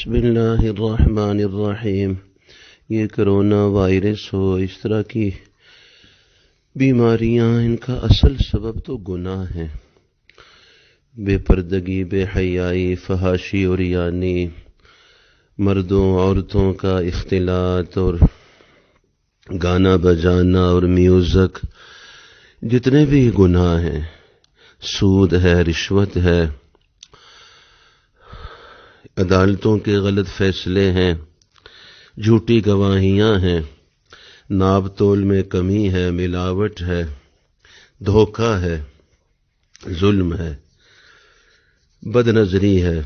بسم اللہ الرحمن الرحیم۔ یہ کرونا وائرس ہو، اس طرح کی بیماریاں، ان کا اصل سبب تو گناہ ہے۔ بے پردگی، بے حیائی، فحاشی اور یعنی مردوں عورتوں کا اختلاط اور گانا بجانا اور میوزک، جتنے بھی گناہ ہیں، سود ہے، رشوت ہے، عدالتوں کے غلط فیصلے ہیں، جھوٹی گواہیاں ہیں، ناپ تول میں کمی ہے، ملاوٹ ہے، دھوکہ ہے، ظلم ہے، بد نظری ہے۔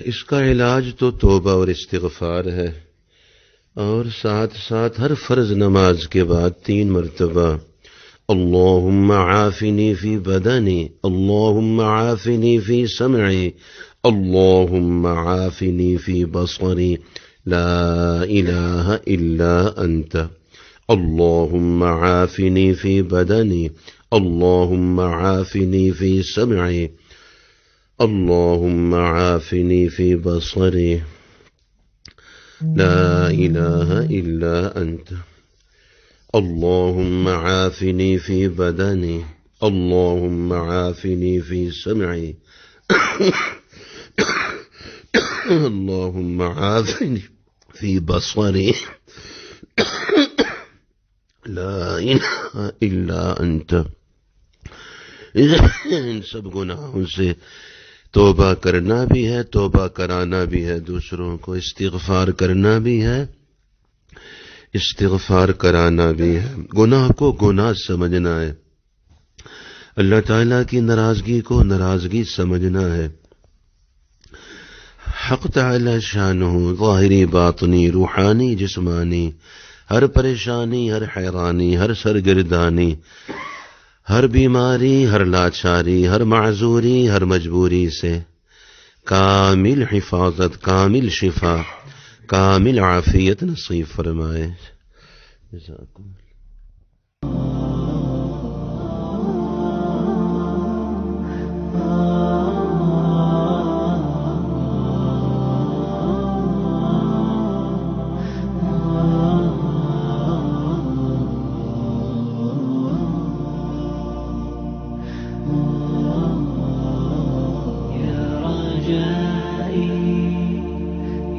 اس کا علاج تو توبہ اور استغفار ہے، اور ساتھ ساتھ ہر فرض نماز کے بعد 3 مرتبہ اللہم عافنی فی بدنی، اللہم عافنی فی سمعی، اللہم عافنی فی بصری، لا الہ الا انت، اللہم عافنی فی بدنی، اللہم عافنی فی سمعی، اللہم عافنی فی بصری، لا الہ الا انت، اللہم عافنی فی بدنی، اللہم عافنی فی سمعی، اللہم عافنی فی بصری، لا الہ الا انت۔ ان سب گناہوں سے توبہ کرنا بھی ہے، توبہ کرانا بھی ہے، دوسروں کو استغفار کرنا بھی ہے، استغفار کرانا بھی ہے۔ گناہ کو گناہ سمجھنا ہے، اللہ تعالیٰ کی ناراضگی کو ناراضگی سمجھنا ہے۔ حق تعالی شانہ، ظاہری باطنی روحانی جسمانی، ہر پریشانی، ہر حیرانی، ہر سرگردانی، ہر بیماری، ہر لاچاری، ہر معذوری، ہر مجبوری سے کامل حفاظت، کامل شفا، کامل عافیت نصیب فرمائے۔ جزاکم اللہ۔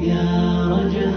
يا رجائي